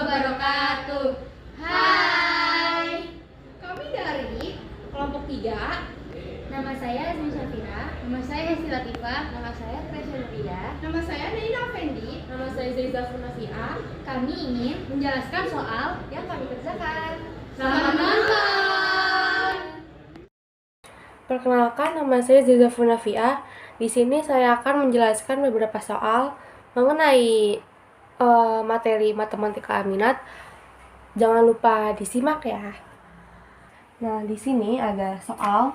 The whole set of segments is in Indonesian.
wabarakatuh. Hai. Kami dari kelompok 3. Nama saya Azmi Syafira. Nama saya Hesti Latifah. Nama saya Tresya Nurida. Nama saya Naina Effendi. Nama saya Zaiza Funafiah. Kami ingin menjelaskan soal yang kami kerjakan. Selamat menonton. Perkenalkan, nama saya Zaiza Funafiah. Di sini saya akan menjelaskan beberapa soal mengenai materi matematika minat. Jangan lupa disimak ya. Nah, di sini ada soal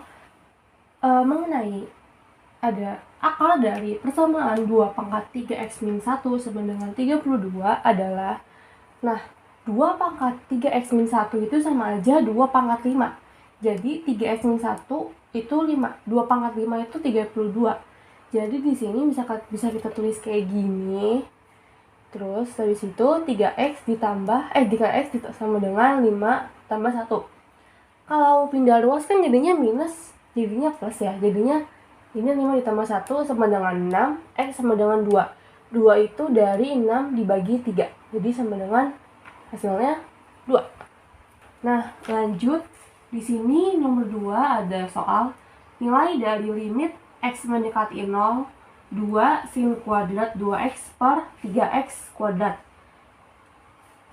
mengenai ada akar dari persamaan 2 pangkat 3x min 1 sama dengan 32 adalah, nah, 2 pangkat 3x min 1 itu sama aja 2 pangkat 5. Jadi 3x min 1 itu 5, 2 pangkat 5 itu 32. Jadi di sini bisa kita tulis kayak gini. Terus habis itu 3x sama dengan 5 tambah 1. Kalau pindah ruas kan jadinya minus, jadinya plus ya. Jadinya ini 5 ditambah 1 sama dengan 6, x sama dengan 2. 2 itu dari 6 dibagi 3. Jadi sama dengan hasilnya 2. Nah, lanjut. Di sini nomor 2 ada soal nilai dari limit x mendekati 0, 2 sin kuadrat 2x per 3x kuadrat.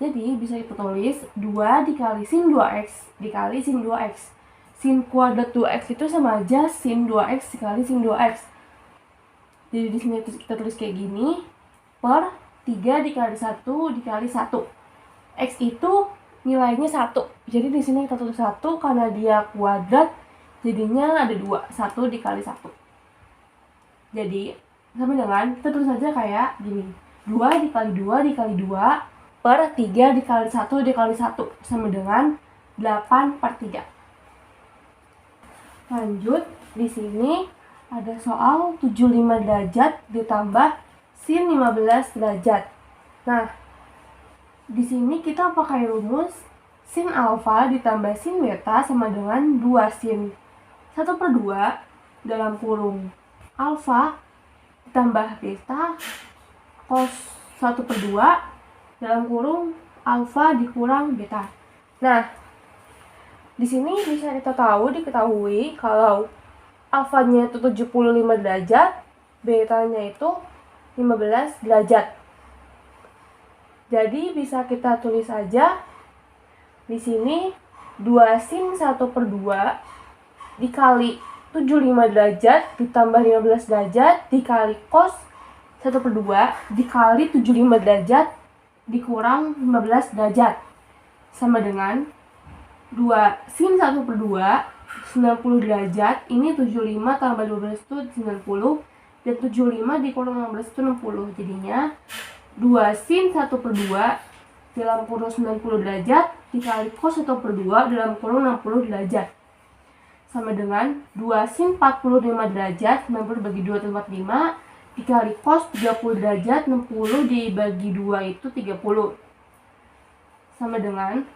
Jadi bisa kita tulis 2 dikali sin 2x dikali sin 2x. Sin kuadrat 2x itu sama aja sin 2x dikali sin 2x. Jadi di sini kita tulis kayak gini, per 3 dikali 1 dikali 1. X itu nilainya 1. Jadi di sini kita tulis 1 karena dia kuadrat, jadinya ada 2. 1 dikali 1. Jadi sama dengan, kita tulis aja kayak gini, 2 dikali 2 dikali 2 per 3 dikali 1 dikali 1 sama dengan 8 per 3. Lanjut, di sini ada soal 75 derajat ditambah sin 15 derajat. Nah, di sini kita pakai rumus sin alfa ditambah sin beta sama dengan 2 sin 1 per 2 dalam kurung alfa ditambah beta cos 1 per 2 dalam kurung alfa dikurang beta. Nah, di sini bisa diketahui kalau alfanya itu 75 derajat, betanya itu 15 derajat. Jadi bisa kita tulis aja di sini 2 sin 1 per 2 dikali 75 derajat ditambah 15 derajat dikali cos 1 per 2 dikali 75 derajat dikurang 15 derajat sama dengan 2 sin 1 per 2 90 derajat. Ini 75 tambah 12 itu 90 dan 75 dikurang 15 itu 60. Jadinya 2 sin 1 per 2 dalam kurung 90 derajat dikali cos 1 per 2 dalam kurung 60 derajat sama dengan 2 sin 45 derajat 90 bagi 2 itu 45 dikali cos 30 derajat 60 dibagi 2 itu 30 sama dengan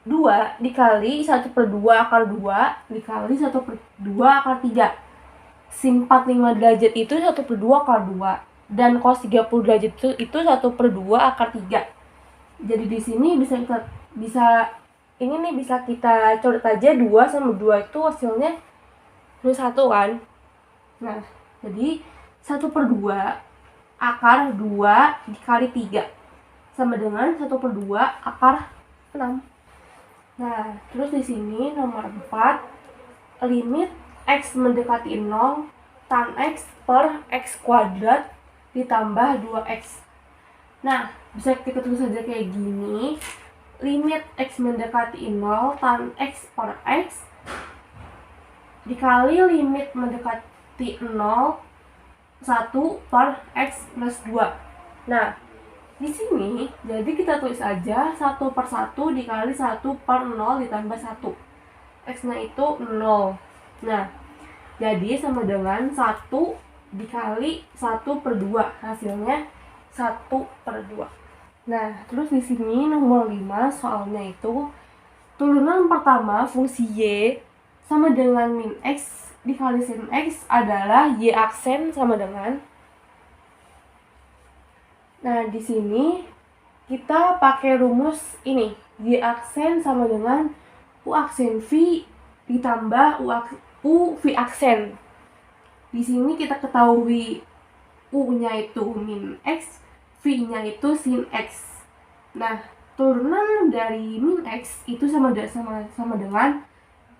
2 dikali 1 per 2 akar 2 dikali 1 per 2 akar 3. Sin 45 derajat itu 1 per 2 akar 2 dan cos 30 derajat itu 1 per 2 akar 3. Jadi di sini bisa kita coret aja 2 sama 2 itu hasilnya plus 1 kan. Nah, jadi 1 per 2 akar 2 dikali 3 sama dengan 1 per 2 akar 6. Nah, terus di sini nomor 4, limit x mendekati 0 tan x per x kuadrat ditambah 2x. Nah, bisa kita tulis aja kayak gini, limit x mendekati 0 tan x per x dikali limit mendekati 0 1 per x plus 2. Nah, di sini jadi kita tulis aja 1 per 1 dikali 1 per 0 ditambah 1. X-nya itu 0. Nah, jadi sama dengan 1 dikali 1 per 2. Hasilnya 1 per 2. Nah, terus di sini nomor 5 soalnya itu turunan pertama fungsi y sama dengan min x dikali sin x adalah y aksen sama dengan. Nah, di sini kita pakai rumus ini. Y aksen sama dengan U aksen V ditambah U V aksen. Di sini kita ketahui U-nya itu min X, V-nya itu sin X. Nah, turunan dari min X itu sama dengan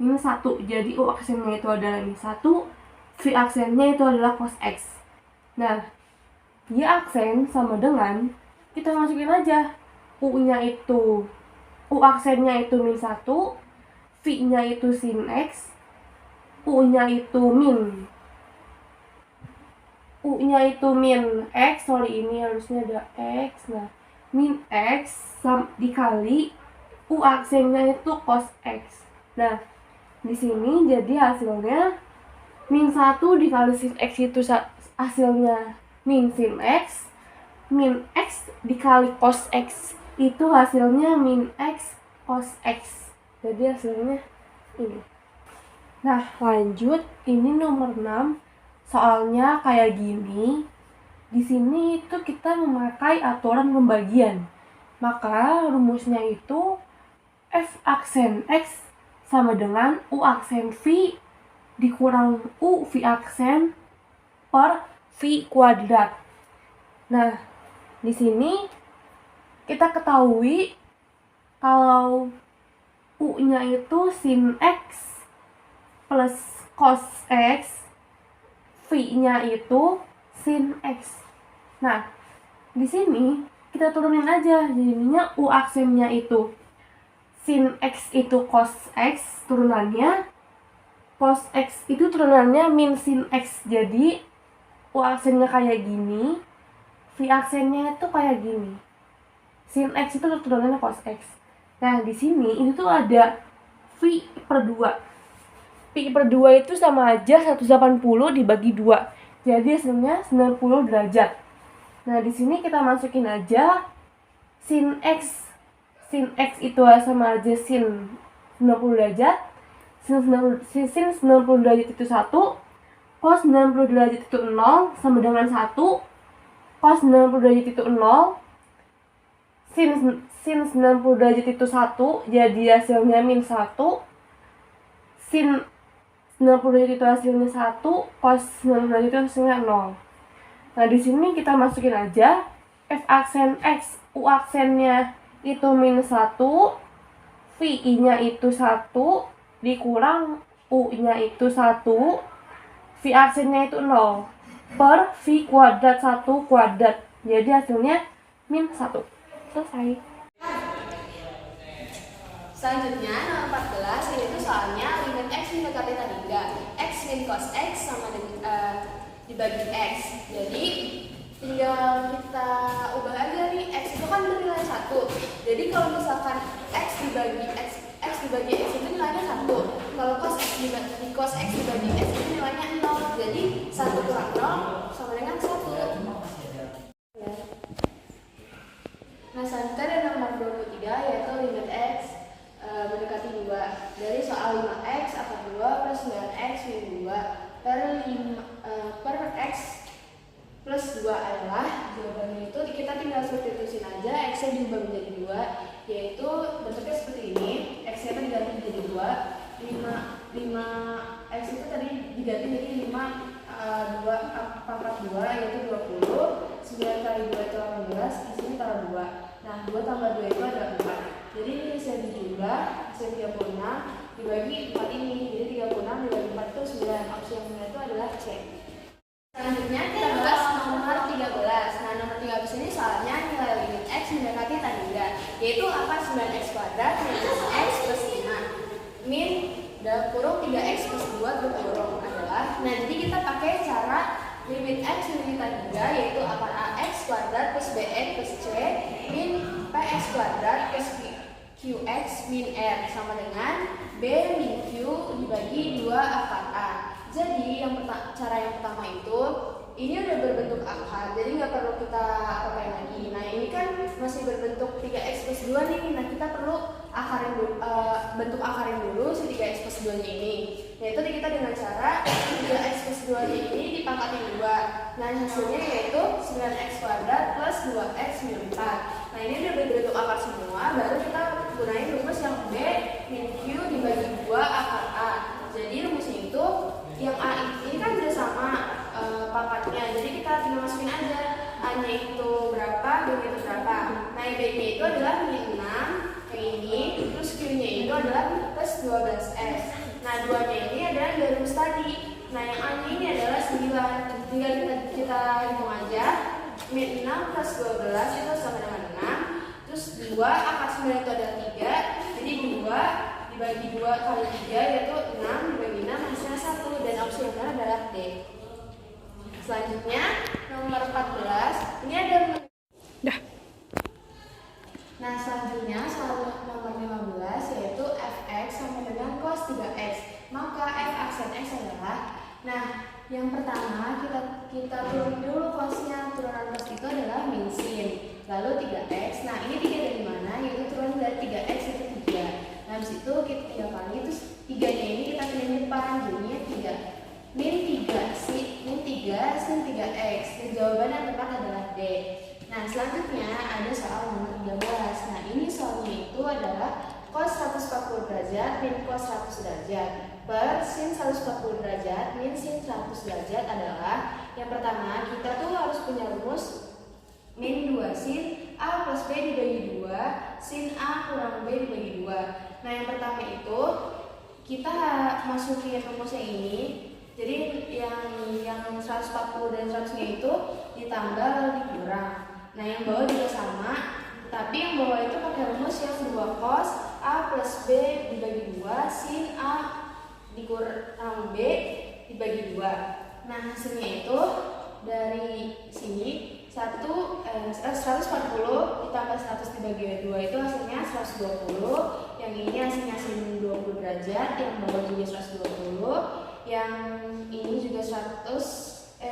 min 1. Jadi U aksennya itu adalah min 1, V aksennya itu adalah cos X. Nah, Y aksen sama dengan, kita masukin aja U-nya itu, U aksennya itu min 1, V-nya itu sin X, U-nya itu min X, ini harusnya ada X. Nah, min X dikali U aksennya itu cos X. Nah, di sini jadi hasilnya min 1 dikali sin X itu hasilnya min sin X. Min X dikali cos X itu hasilnya min X cos X. Jadi hasilnya ini. Nah, lanjut, ini nomor 6. Soalnya kayak gini. Di sini itu kita memakai aturan pembagian. Maka rumusnya itu F aksen X sama dengan U aksen V dikurang U V aksen per V kuadrat. Nah, di sini kita ketahui kalau U-nya itu sin X plus cos X, V-nya itu sin X. Nah, di sini kita turunin aja, jadinya U aksennya itu sin X itu cos X turunannya, cos X itu turunannya min sin X. Jadi U aksennya kayak gini, V aksennya itu kayak gini. Sin X itu turunannya cos X. Nah, di sini ini tuh ada V per 2. Pi per 2 itu sama aja 180 dibagi 2. Jadi hasilnya 90 derajat. Nah, di sini kita masukin aja sin X. Sin X itu sama aja sin 90 derajat. Sin 90 derajat itu 1. Cos 90 derajat itu 0 sama dengan 1. Cos 90 derajat itu 0. Sin 90 derajat itu 1. Jadi hasilnya min 1. Sin 90 derajat itu hasilnya 1, cos 90 derajat itu hasilnya 0. Nah, di sini kita masukin aja F aksen X, U aksennya itu min 1, V-nya itu 1, dikurang U-nya itu 1, V aksennya itu 0, per V kuadrat 1 kuadrat. Jadi hasilnya min 1. Selesai. Selanjutnya nomor 14 yaitu soalnya limit X mendekati tadi X min cos X sama dengan dibagi X. Jadi tinggal kita ubah aja nih, X itu kan bernilai 1. Jadi kalau misalkan X dibagi X itu nilainya 1. Kalau cos X dibagi cos X dibagi X itu nilainya 0. Jadi 1 kurang 0 sama dengan 1. Nah, selanjutnya ada nomor 23 yaitu limit X mendekati 2 dari soal 5x akar 2 plus 9x min 2 per x plus 2 adalah jawabannya itu kita tinggal substitusin aja, x nya diubah menjadi 2, yaitu bentuknya seperti ini. X nya diganti menjadi 2, 5x itu tadi diganti jadi 5 pangkat 2 yaitu 20, 9 kali 2 itu 18, di sini taruh 2. Nah, 2 tambah 2 itu adalah 4. Jadi ini bisa dijumlah, bisa 36 dibagi 4 ini. Jadi 36 dibagi 4 itu 9. Opsi yang benar itu adalah C. Selanjutnya kita bahas nomor 13. Nah, nomor 13 ini soalnya nilai limit X mendekati tangga, yaitu apa? 9x kuadrat minus X plus 5 min kurung 3x plus 2 kurung adalah. Nah, jadi kita pakai cara limit X mendekati tangga, yaitu akar AX kuadrat plus BX plus C min PX kuadrat plus QX min R sama dengan B min Q dibagi 2 akar A. Jadi cara yang pertama itu ini udah berbentuk akar, jadi nggak perlu kita apain lagi. Nah, ini kan masih berbentuk 3x plus 2 nih. Nah, kita perlu bentuk akarin dulu si 3x plus 2 nya ini. Yaitu kita dengan cara 3x plus 2 nya ini dipangkatin 2. Nah, hasilnya yaitu 9x kuadrat plus 2x min 4. Nah, ini udah A-nya itu berapa, B-nya itu berapa. Nah, yang B-nya itu adalah min 6, yang ini, terus Q-nya itu adalah plus 12S. Nah, 2-nya ini adalah dari rumus tadi. Nah, yang A-nya ini adalah 9. Tinggal kita hitung aja. Min 6 plus 12 itu sama dengan 6. Terus 2 akar 9 itu adalah 3. Jadi 2 dibagi 2 kali 3 yaitu 6 dibagi 6 hasilnya 1. Dan opsi yang benar adalah D. Selanjutnya nomor 14. Ini ada Nah, selanjutnya soal nomor 15 yaitu fx sama dengan cos 3x. Maka f aksen x adalah, nah, yang pertama kita turun dulu cosnya. Turunan cos itu adalah min sin, lalu 3x. Nah, ini 3 dari mana? Yaitu turunan dari 3x itu 3. Nah, habis itu kita 3 kali, terus 3-nya ini kita pilih depan, jadinya 3. Min 3 sin 3x. Dan jawaban yang tepat adalah D. Nah, selanjutnya ada soal nomor 13. Nah, ini soalnya itu adalah cos 140 derajat min cos 100 derajat per sin 140 derajat min sin 100 derajat adalah, yang pertama kita tuh harus punya rumus min 2 sin A plus B dibagi 2 sin A kurang B dibagi 2. Nah, yang pertama itu kita masukin rumusnya ini. Jadi yang 140 dan 100-nya itu ditambah lalu dikurang. Nah, yang bawah juga sama, tapi yang bawah itu pakai rumus yang 2 cos A plus B dibagi 2 sin A dikurang B dibagi 2. Nah, hasilnya itu dari sini 140 ditambah 100 dibagi 2 itu hasilnya 120. Yang ini hasilnya sin 20 derajat, yang bawah juga 120. Yang ini juga 140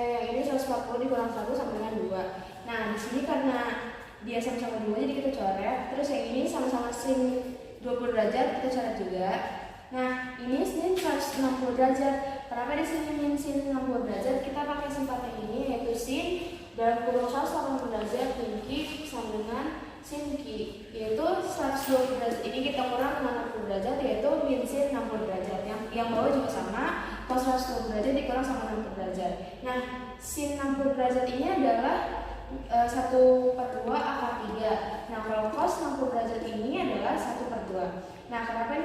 dikurang 100 sama dengan 2. Nah, di sini karena dia sama-sama 2 jadi kita coret. Terus yang ini sama-sama sin 20 derajat kita coret juga. Nah, ini sin 160 derajat. Kenapa di sini min sin 60 derajat? Kita pakai simpatan ini yaitu sin dalam kurung 180 derajat min Q sama dengan sin Q, yaitu 120 derajat. Ini kita kurang dengan 60 derajat yaitu min sin 60 derajat. Yang bawah juga sama, cos 120 derajat dikurang sama 60 derajat. Nah, sin 60 derajat ini adalah 1/2 akar 3. Nah, kalau cos 60 derajat ini adalah 1/2. Nah, kenapa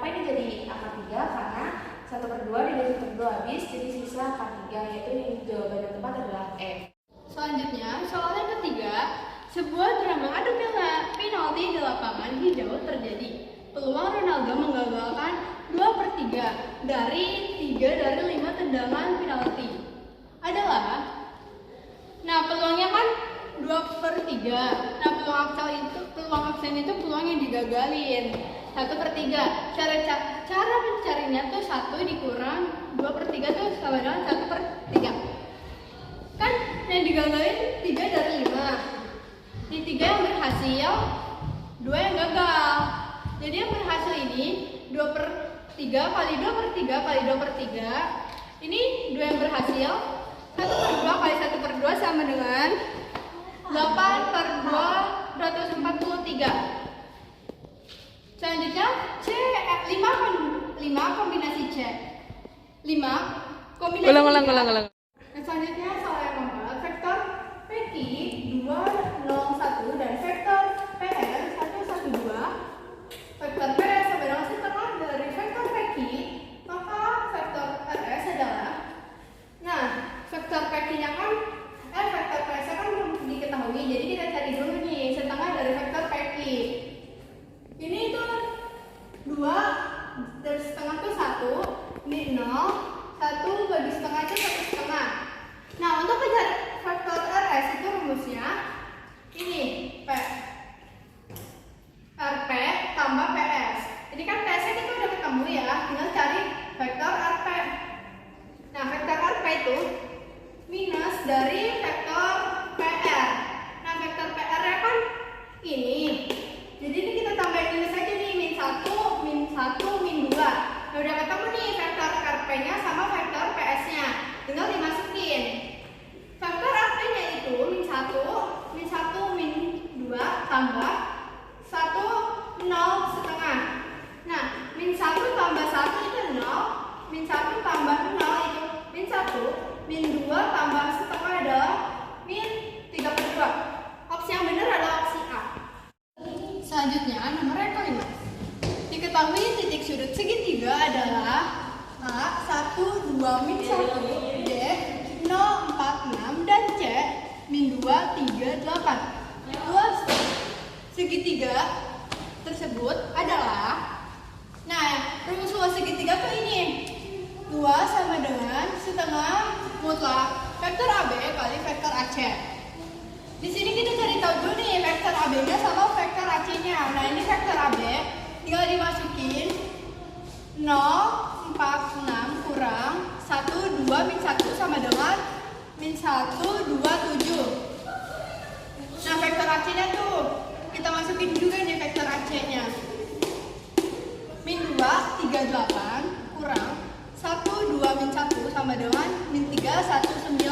ini jadi akar 3? Karena 1/2 dibagi 1/2 habis, jadi sisa akar 3, yaitu yang jawaban yang tepat adalah E. Selanjutnya, soal yang ketiga, sebuah drama adu penalti di lapangan hijau terjadi. Peluang Ronaldo menggagalkan 2/3 dari 5 tendangan penalti adalah, nah, peluangnya kan 2/3. Nah, peluang absen itu peluang yang digagalin 1/3. Cara mencarinya tuh 1 dikurang 2/3 tuh sama dengan 1/3. Kan yang digagalin 3 dari 5. Di 3 yang berhasil, 2 yang gagal. Jadi yang berhasil ini 2/3 kali 2/3 kali 2/3. Ini 2 yang berhasil, 1/2 kali 1/2 sama dengan 8/243. Selanjutnya C 5 kombinasi C. 5 kombinasi. Ulang. Selanjutnya soal yang keempat, vektor PQ 201 dan vektor PR 112. Vektor PR sama dengan setengah dari vektor PQ, maka vektor RS adalah, nah, vektor PQ-nya kan vektor PS kan belum diketahui, jadi kita cari dulu nih setengah dari vektor PQ. Ini itu 2 dari setengah itu 1, ini 0, 1 bagi setengah itu 1/2 8. Luas segitiga tersebut adalah, nah, rumus luas segitiga tuh ini. Luas sama dengan setengah mutlak vektor AB kali vektor AC. Di sini kita cari tahu dulu nih vektor AB-nya sama vektor AC-nya. Nah, ini vektor AB tinggal dimasukin 0, 4, 6 kurang 1, 2, min 1 sama dengan min 1, 2, 7. Nah, vektor AC-nya tuh kita masukin juga nih vektor AC-nya. Min 2, 3, 8 kurang 1, 2, min 1 sama dengan min 3, 1, 9.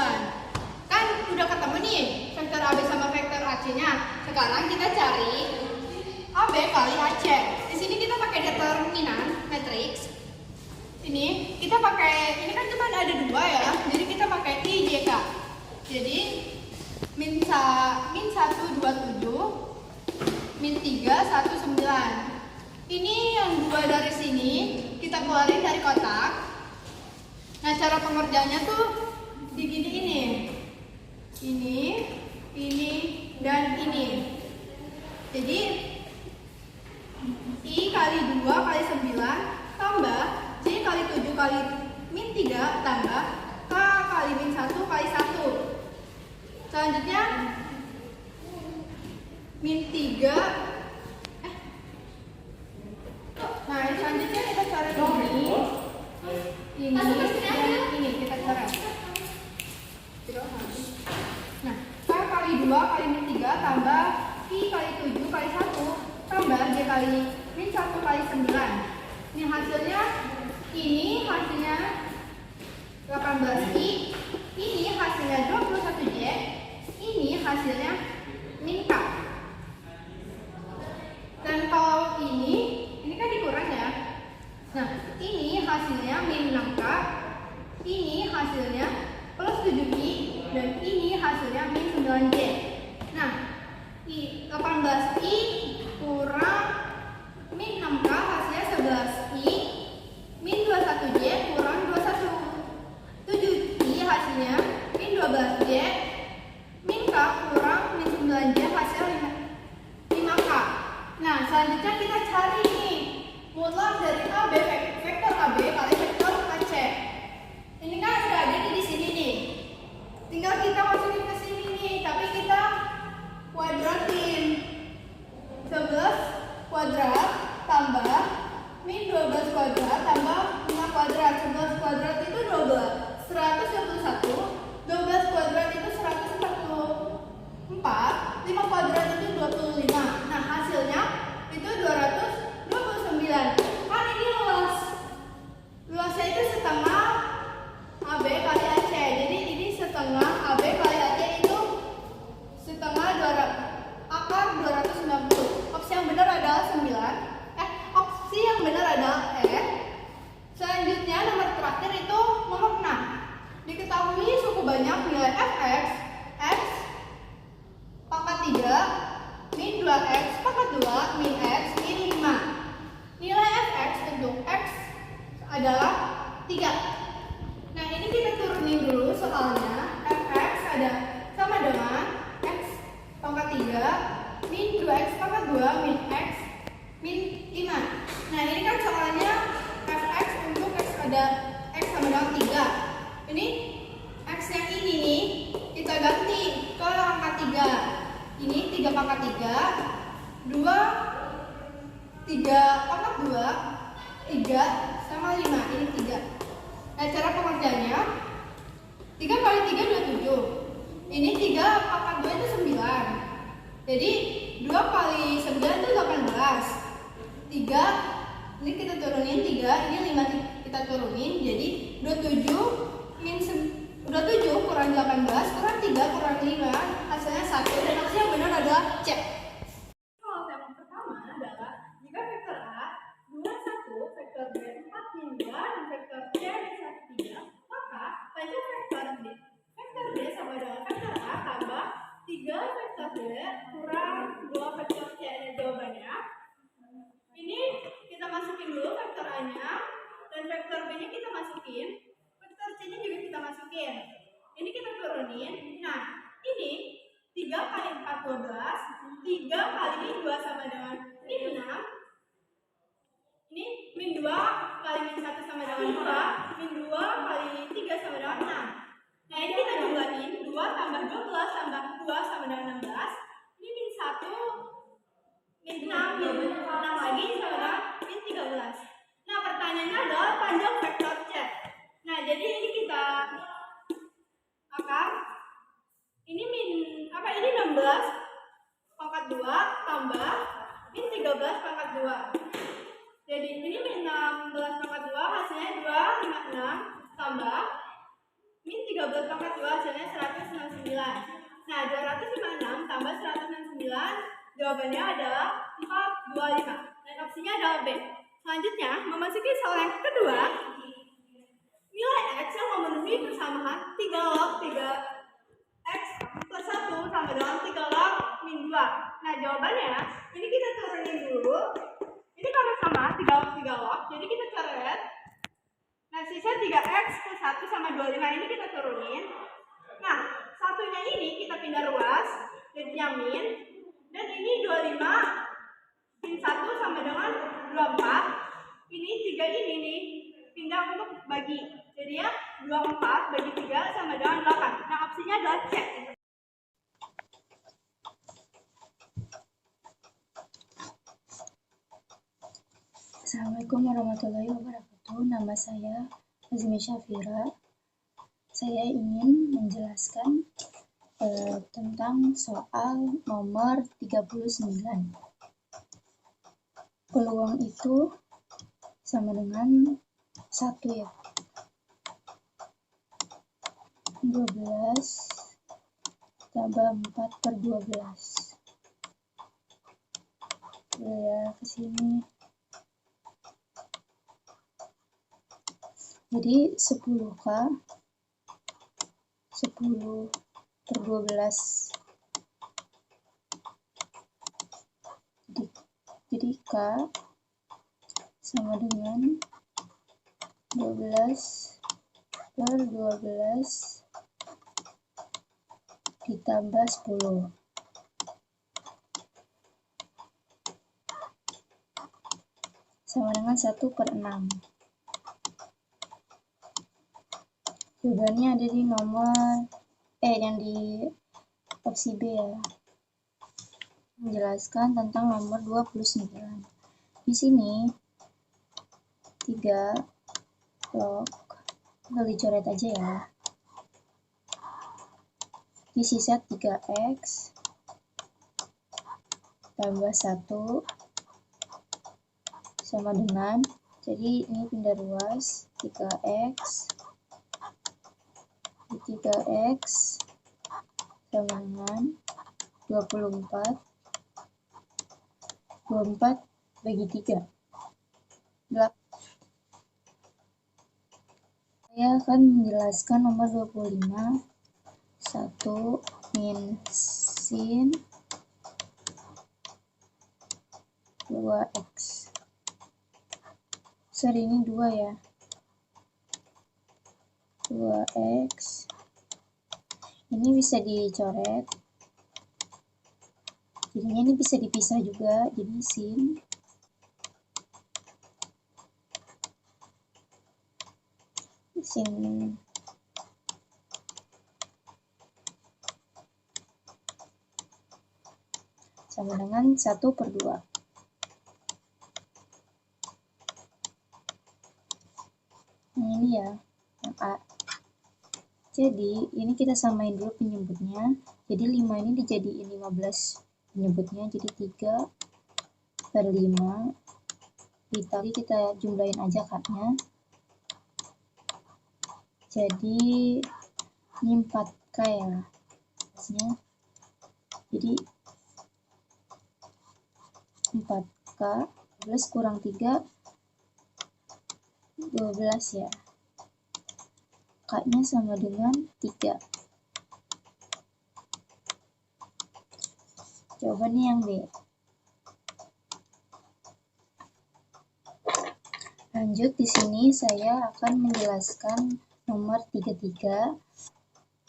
Kan udah ketemu nih vektor AB sama vektor AC-nya. Sekarang kita cari AB kali AC. Di sini kita pakai determinan matriks. Ini kita pakai, ini kan cuma ada 2 ya. Jadi kita pakai IJK. Jadi min 1, 2, 7, min 3, 1, 9. Ini yang 2 dari sini kita keluarin dari kotak. Nah, cara pengerjaannya tuh digini ini. Ini, dan ini. Jadi I kali 2 kali 9 tambah J kali 7 kali min 3 tambah K kali min 1 kali 1. Selanjutnya min 3. Nah, selanjutnya kita cari ini dan ini kita cari. Nah, K kali 2 kali min 3 tambah I kali 7 kali 1 tambah J kali min 1 kali 9. Ini hasilnya 18I, ini hasilnya 21J, ini hasilnya min K. Dan kalau ini kan dikurang ya. Nah, ini hasilnya min 6K, ini hasilnya plus 7I, dan ini hasilnya min 9J. Nah, 18I kurang min 6K hasilnya 11I, min 21J kurang 21. 7I hasilnya min 12J, min K kurang min 9J hasil 5K. Nah, selanjutnya kita cari nih mutlak dari AB, vektor AB kali vektor AC. Ini kan sudah ada di sini nih. Tinggal kita masukin ke sini nih, tapi kita kuadratin. 11 kuadrat tambah min 12 kuadrat tambah 5 kuadrat. 11 kuadrat itu 12, 121. 12 kuadrat itu 144. 5 kuadrat itu 25. Nah, hasilnya itu 229. Kan ini luas. Luasnya itu setengah AB kali AC. Jadi ini setengah AB kali AC itu setengah 200, akar 290. Opsi yang benar adalah 9. Opsi yang benar adalah E. Selanjutnya nomor terakhir itu nomor 6. Diketahui suku banyak nilai fx, x pangkat 3, min 2x pangkat 2, min x, min 5. Nilai fx untuk x adalah 3. Nah, ini kita turunin dulu soalnya. Fx ada sama dengan x pangkat 3 min 2x pangkat 2 min x min 5. Nah, ini kan soalnya fx untuk x ada x sama dengan 3. Ini x yang ini nih kita ganti ke angka 3. Ini 3 pangkat 3, 2 pangkat 2, 3 sama 5. Ini 3. Nah, cara pengerjaannya 3 kali 3 27. Ini 3 pangkat 2 itu 9. Jadi 2 kali 9 itu 18. 3, ini kita turunin 3, ini 5 kita turunin. Jadi 27 kurang 18 kurang 3 kurang 5 hasilnya 1, dan opsi yang benar adalah C. Kalau yang pertama adalah jika vektor A 21, vektor B 4 min 2, dan vektor C 1 3, maka panjang vektor B sama dengan vektor A tambah 3 vektor B kurang 2 vektor C. Ada jawabannya. Ini kita masukin dulu vektor A-nya, dan vektor B-nya kita masukin, vektor C-nya juga kita masukin. Ini kita turunin. Nah, ini 12. 3 kali ini 2 sama dengan min 6. Ini min 2 kali min 1 sama dengan 2. Min 2 kali 3 sama dengan 6. Nah ini kita jumlahin 2 tambah 12 tambah 2 sama dengan 16. Ini min 1, min 6, min 6 lagi sama dengan min 13. Nah pertanyaannya adalah panjang vektor C. Nah jadi ini kita akan ini ini 16 pangkat 2 tambah min 13 pangkat 2. Jadi ini min 16 pangkat 2 hasilnya 256 tambah min 13 pangkat 2 hasilnya 169. Nah 256 tambah 169 jawabannya adalah 425 dan opsinya adalah B. Selanjutnya memasuki soal yang kedua, nilai X yang memenuhi persamaan 3 log 3X plus 1 sama dengan 3 log min 2. Nah jawabannya ini kita turunin dulu. Ini karena sama 3 log 3 log, jadi kita coret. Nah sisa 3X plus 1 sama 25 ini kita turunin. Nah satunya ini kita pindah ruas, jadinya min. Dan ini 25 min 1 sama dengan 24. Ini 3 ini nih pindah untuk bagi. Jadi ya 24 bagi 3 sama dengan 8. Nah opsinya adalah C. Assalamualaikum warahmatullahi wabarakatuh. Nama saya Azmi Syafira. Saya ingin menjelaskan tentang soal nomor 39. Peluang itu sama dengan 1 ya. 12 tambah 4 per 12. Ya, ke sini. Jadi 10K 10 per 12. Jadi K sama dengan 12 per 12 ditambah 10. Sama dengan 1 per 6. Jawabannya ada di nomor yang di opsi B ya. Menjelaskan tentang nomor 29. Di sini 3 log tinggal dicoret aja ya. Di sisa 3X tambah 1 sama dengan, jadi ini pindah ruas 3X 3X sama dengan 24 bagi 3 8. Saya akan menjelaskan nomor 25. 1 min sin 2X. Sorry, ini 2 ya. 2X. Ini bisa dicoret. Jadinya ini bisa dipisah juga. Jadi sin sama dengan 1 per 2. Ini ya, yang A. Jadi, ini kita samain dulu penyebutnya. Jadi, 5 ini dijadiin 15 penyebutnya. Jadi, 3 per 5. Ditali kita jumlahin aja akadnya. Jadi, ini 4K ya. Jadi, 4K plus kurang 3 12 ya. K-nya sama dengan 3. Jawabannya yang B. Lanjut, di sini saya akan menjelaskan nomor 33.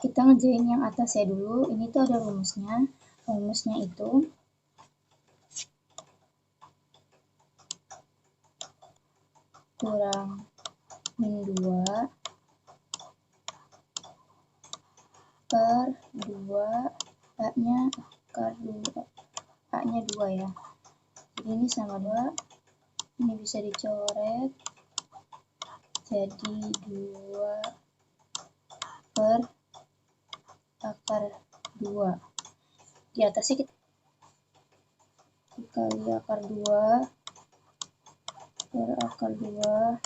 Kita ngerjain yang atasnya dulu. Ini tuh ada rumusnya. rumusnya itu kurang min 2 per 2 A-nya akar 2 A-nya 2 ya. Jadi ini sama 2, ini bisa dicoret jadi 2 per akar 2. Di atasnya kita dikali akar 2 per akar 2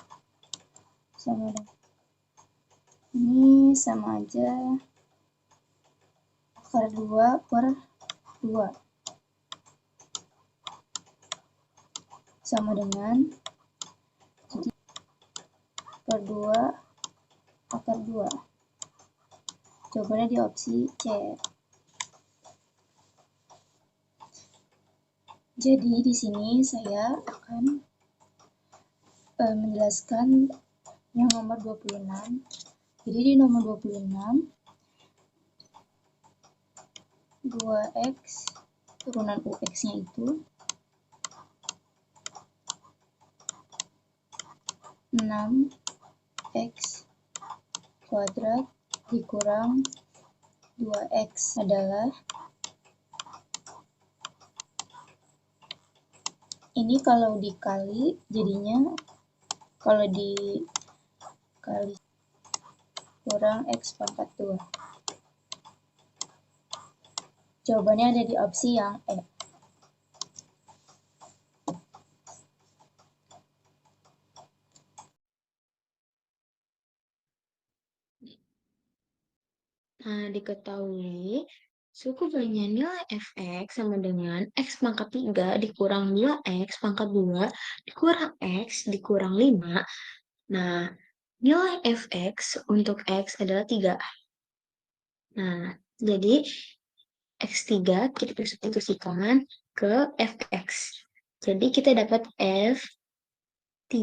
sama dengan ini sama aja akar 2 per 2 sama dengan jadi per 2 akar 2. Jawabannya di opsi C. Jadi di sini saya akan menjelaskan yang nomor 26. Jadi di nomor 26 2x turunan ux-nya itu 6x kuadrat dikurang 2x adalah ini kalau dikali jadinya kalau dikali kurang x pangkat 2. Jawabannya ada di opsi yang E. Nah, diketahui suku bunyinya nilai fx sama dengan x pangkat 3 dikurang 2x pangkat 2 dikurang x dikurang 5. Nah, nilai fx untuk x adalah 3. Nah, jadi x3 kita substitusikan ke fx. Jadi kita dapat f3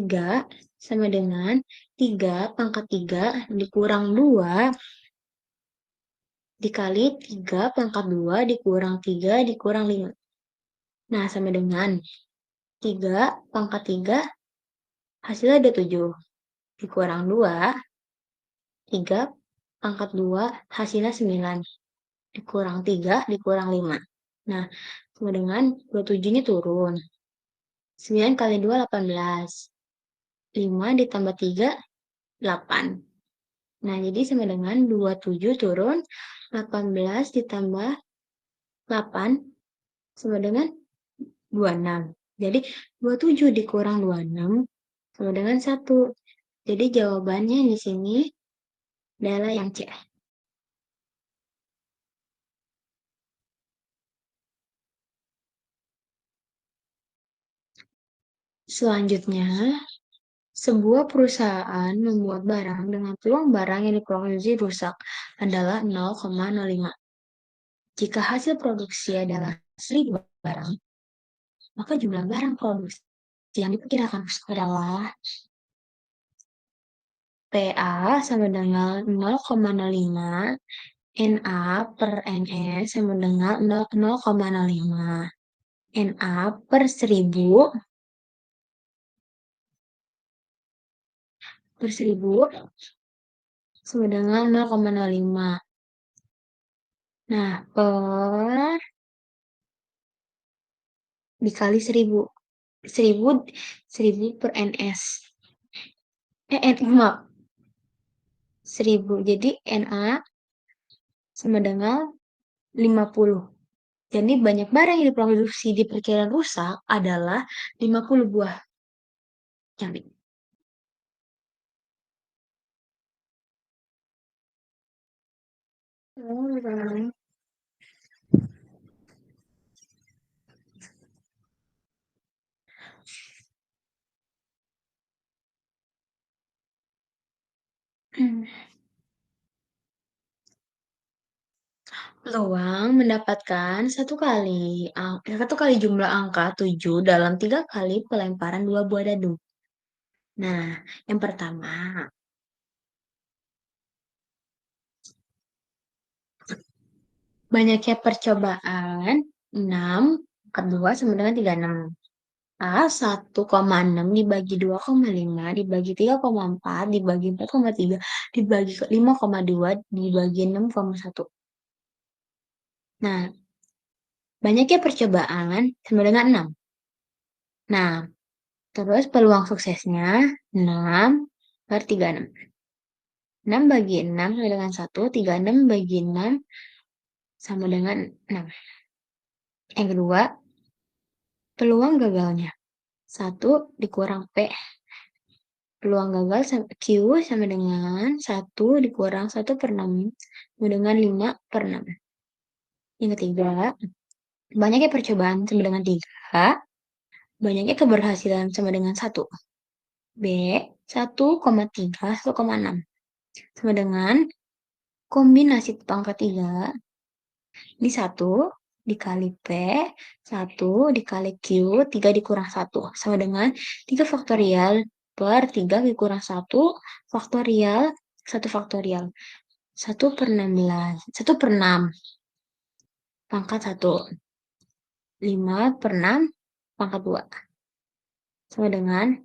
sama dengan 3 pangkat 3 dikurang 2 dikali 3 pangkat 2 dikurang 3 dikurang 5. Nah, sama dengan 3 pangkat 3 hasilnya ada 7. Dikurang 2, 3 pangkat 2 hasilnya 9. Dikurang 3, dikurang 5. Nah, sama dengan 27-nya turun. 9 kali 2, 18. 5 ditambah 3, 8. Nah, jadi sama dengan 27 turun, 18 ditambah 8 sama dengan 26. Jadi 27 dikurang 26 sama dengan 1. Jadi jawabannya di sini adalah yang C. Selanjutnya, sebuah perusahaan membuat barang dengan peluang barang yang diproduksi rusak adalah 0,05. Jika hasil produksi adalah 1000 barang, maka jumlah barang produksi yang diperkirakan rusak adalah PA sama dengan 0,05, NA per NS sama dengan 0,05. NA per 1000 sama dengan 0,05. Nah, per dikali 1000. 1000 per NS. Maaf. 1000. Jadi NA sama dengan 50. Jadi banyak barang yang diproduksi diperkirakan rusak adalah 50 buah cabai. Peluang mendapatkan satu kali jumlah angka 7 dalam 3 kali pelemparan 2 buah dadu. Nah, yang pertama, Banyaknya percobaan 6 pangkat 2 sama dengan 36. A 1,6 dibagi 2,5 dibagi 3,4 dibagi 4,3 dibagi 5,2 dibagi 6,1. Nah, banyaknya percobaan sama dengan 6. Nah, terus peluang suksesnya 6 per 36. 6 bagi 6 sama dengan 1, 36 bagi 6 sama dengan 6. Yang kedua, peluang gagalnya 1 dikurang P. Peluang gagal Q sama dengan 1 dikurang 1 per 6 sama dengan 5 per 6. Yang ketiga, banyaknya percobaan sama dengan 3, banyaknya keberhasilan sama dengan 1. B, 1,3, 1,6. Sama dengan kombinasi pangkat 3, ini 1 dikali P, 1 dikali Q, 3 dikurang 1. Sama dengan 3 faktorial per 3 dikurang 1 faktorial, 1 faktorial. 1 per 16, 1 per 6, pangkat 1. 5 per 6, pangkat 2. Sama dengan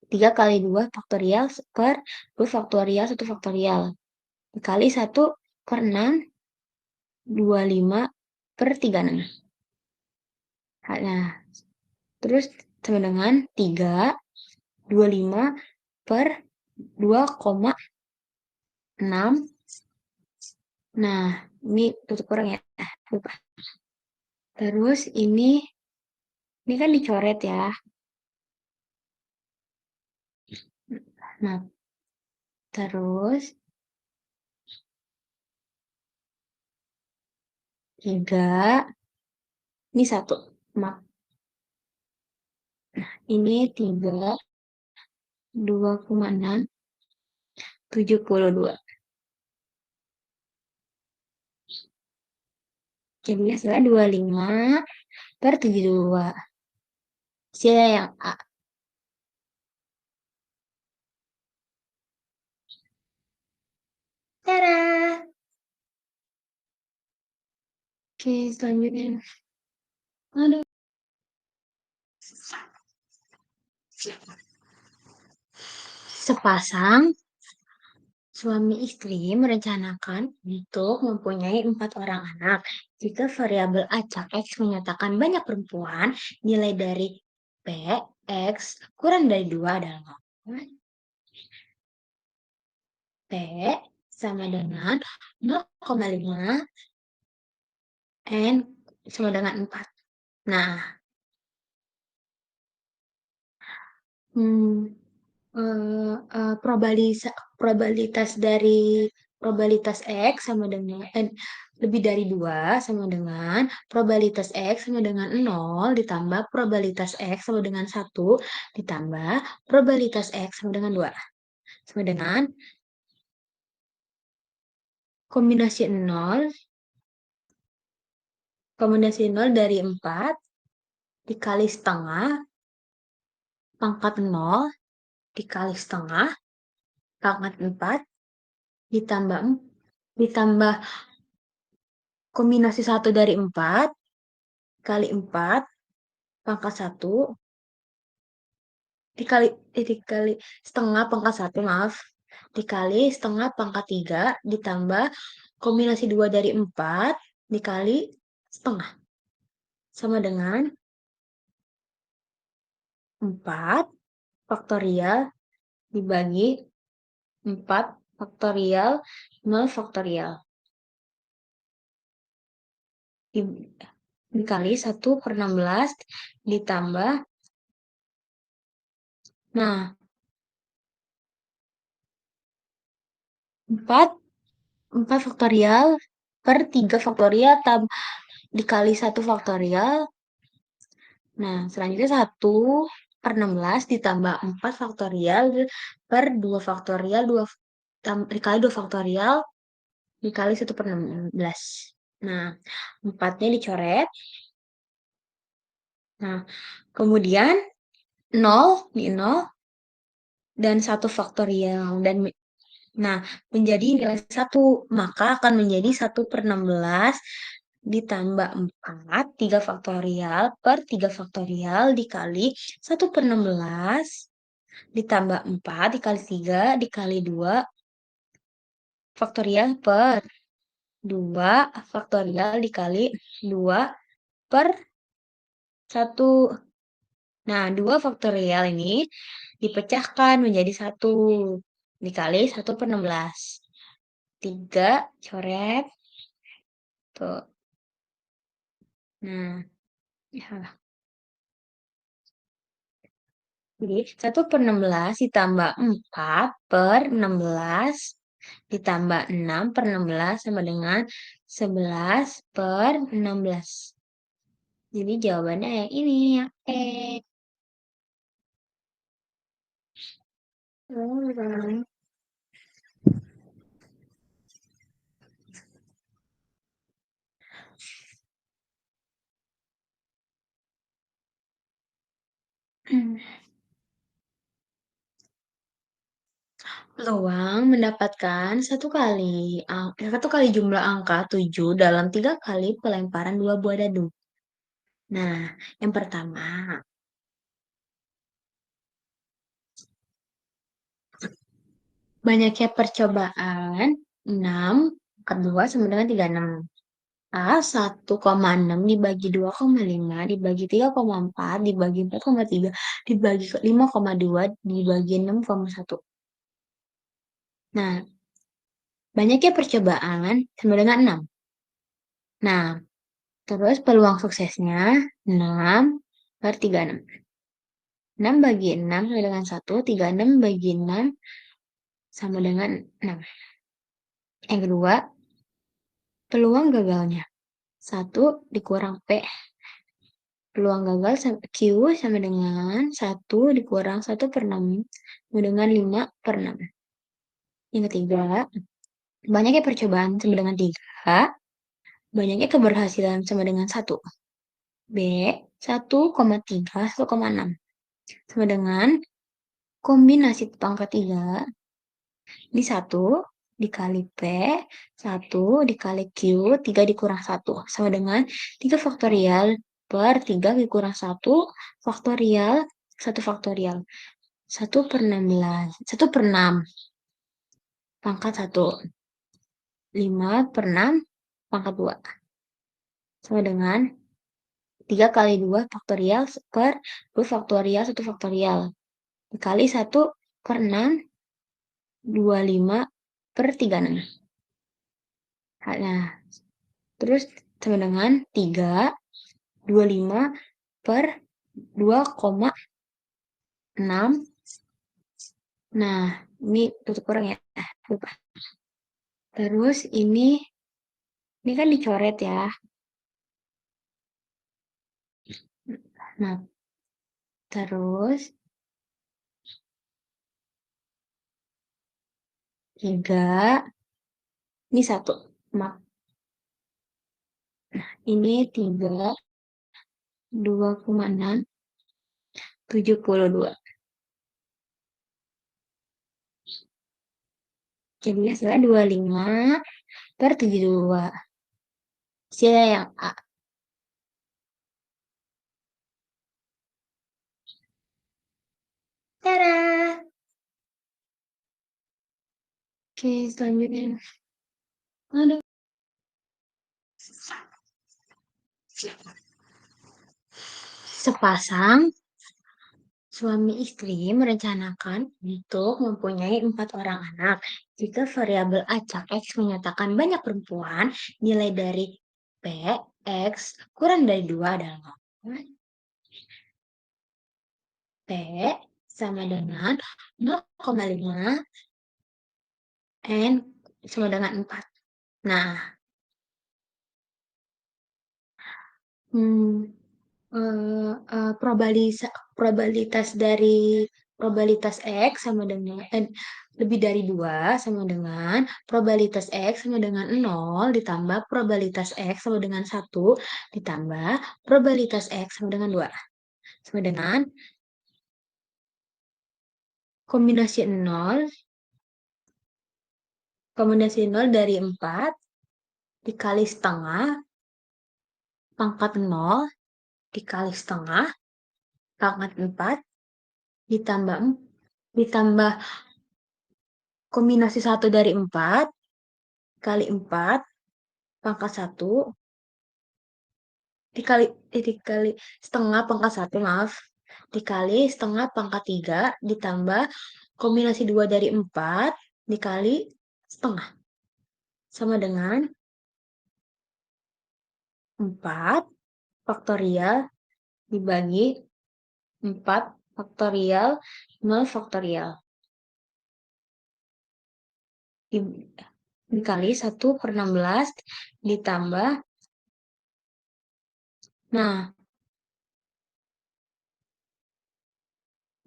3 kali 2 faktorial per 2 faktorial, 1 faktorial. Dikali 1 per 6, 25 per 36. Nah, terus sama dengan 3, 25 per 2,6. Nah, ini tutup kurang ya. Lupa. Terus ini kan dicoret ya. Nah, terus 3, ini 1. Maaf. Nah, ini 3, 2,6, 72. Jadi hasilnya 25 per 72. Hasilnya yang A. Tada! Oke, selanjutnya. Aduh. Sepasang suami istri merencanakan untuk mempunyai 4 orang anak. Jika variabel acak X menyatakan banyak perempuan, nilai dari P, X kurang dari 2 adalah P sama dengan 0,5 N sama dengan 4. Nah, probabilitas dari probabilitas X sama dengan lebih dari 2 sama dengan probabilitas X sama dengan 0 ditambah probabilitas X sama dengan 1 ditambah probabilitas X sama dengan 2 sama dengan kombinasi 0 dari 4 dikali setengah pangkat 0 dikali setengah pangkat 4 ditambah kombinasi 1 dari 4 kali 4 pangkat 1 dikali setengah pangkat 1, maaf. Dikali setengah pangkat 3 ditambah kombinasi 2 dari 4 dikali setengah. Sama dengan 4 faktorial dibagi 4 faktorial 0 faktorial. Dikali 1 per 16 ditambah. Nah, 4 faktorial per 3 faktorial dikali 1 faktorial. Nah, selanjutnya 1 per 16 ditambah 4 faktorial per 2 faktorial dikali 2 faktorial dikali 1 per 16. Nah, 4-nya dicoret. Nah, kemudian 0 di 0 dan 1 faktorial dan Nah, menjadi nilai 1, maka akan menjadi 1/16 ditambah 4, 3 faktorial per 3 faktorial dikali 1/16 ditambah 4 dikali 3 dikali 2 faktorial per 2 faktorial dikali 2 per 1. Nah, 2 faktorial ini dipecahkan menjadi 1 dikali 1/16. 3 coret. Tuh. Nah, ya. Jadi 1/16 ditambah 4 per 16 ditambah 6 per 16 sama dengan 11 per 16. Jadi jawabannya yang ini, yang E. Peluang mendapatkan satu kali jumlah angka 7 dalam 3 kali pelemparan 2 buah dadu. Nah, yang pertama, banyaknya percobaan 6 angkat 2 sama dengan 36. A 1,6 dibagi 2,5 dibagi 3,4 dibagi 4,3 dibagi 5,2 dibagi 6,1. Nah, banyaknya percobaan sama dengan 6. Nah, terus peluang suksesnya 6 per 36. 6 bagi 6 sama dengan 1, 36 bagi 6 sama dengan 6. Yang kedua, peluang gagalnya 1 dikurang P. Peluang gagal Q sama dengan 1 dikurang 1/6 sama dengan 5/6. Yang ketiga, banyaknya percobaan sama dengan 3, banyaknya keberhasilan sama dengan 1. B, 1,3, 1,6. Sama dengan kombinasi pangkat 3, ini 1 dikali P, 1 dikali Q, 3 dikurang 1. Sama dengan 3 faktorial per 3 dikurang 1 faktorial, 1 faktorial. 1/16, 1/6 pangkat 1. 5/6 pangkat 2. Sama dengan 3 kali 2 faktorial per 2 faktorial, 1 faktorial. Dikali 1/6, 25/36. Nah, terus sama dengan 3, 25 per 2,6. Nah, ini tutup kurang ya. Lupa. Terus ini kan dicoret ya. Nah, terus 3, ini 1. Maaf. Nah, ini 3, 2,6, 72. Jadi hasilnya 25/72. Hasilnya yang A. Tada! Oke, selanjutnya. Aduh. Sepasang suami istri merencanakan untuk mempunyai 4 orang anak. Jika variabel acak X menyatakan banyak perempuan, nilai dari P, X kurang dari 2 adalah P sama dengan 0,5 N sama dengan 4. Nah, probabilitas dari probabilitas X sama dengan lebih dari 2 sama dengan probabilitas X sama dengan 0 ditambah probabilitas X sama dengan 1 ditambah probabilitas X sama dengan 2 sama dengan kombinasi 0 Kombinasi 0 dari 4 dikali setengah pangkat 0 dikali setengah pangkat 4 ditambah kombinasi 1 dari 4 kali 4 pangkat 1 dikali setengah pangkat 1, maaf, dikali setengah pangkat 3 ditambah kombinasi 2 dari 4 dikali setengah sama dengan 4 faktorial dibagi 4 faktorial 0 faktorial dikali 1/16 ditambah, nah,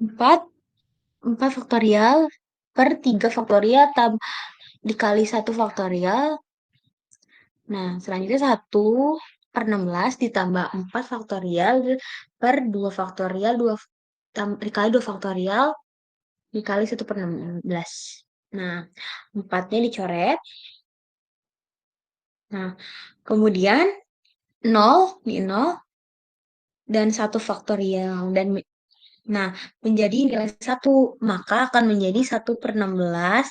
4 faktorial per 3 faktorial dikali 1 faktorial. Nah, selanjutnya 1/16 ditambah 4 faktorial per 2 faktorial dikali 2 faktorial dikali 1/16. Nah, 4-nya dicoret. Nah, kemudian 0 di 0 dan 1 faktorial nah, menjadi nilai 1, maka akan menjadi 1/16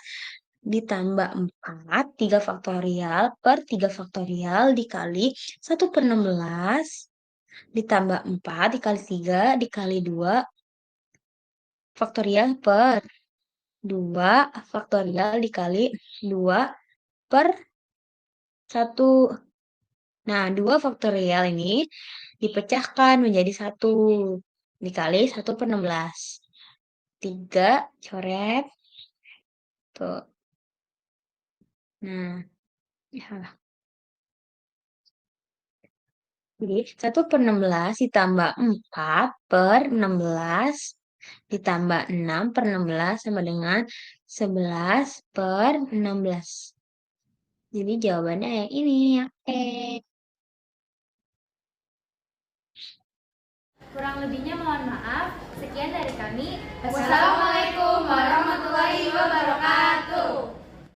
ditambah 4, 3 faktorial per 3 faktorial dikali 1/16 ditambah 4 dikali 3 dikali 2 faktorial per 2 faktorial dikali 2 per 1. Nah, 2 faktorial ini dipecahkan menjadi 1 dikali 1/16. 3 coret. Tuh. Nah, ya. Jadi 1/16 ditambah 4 per 16 ditambah 6 per 16 sama dengan 11 per 16. Jadi jawabannya yang ini, yang E. Kurang lebihnya mohon maaf. Sekian dari kami. Wassalamualaikum warahmatullahi wabarakatuh.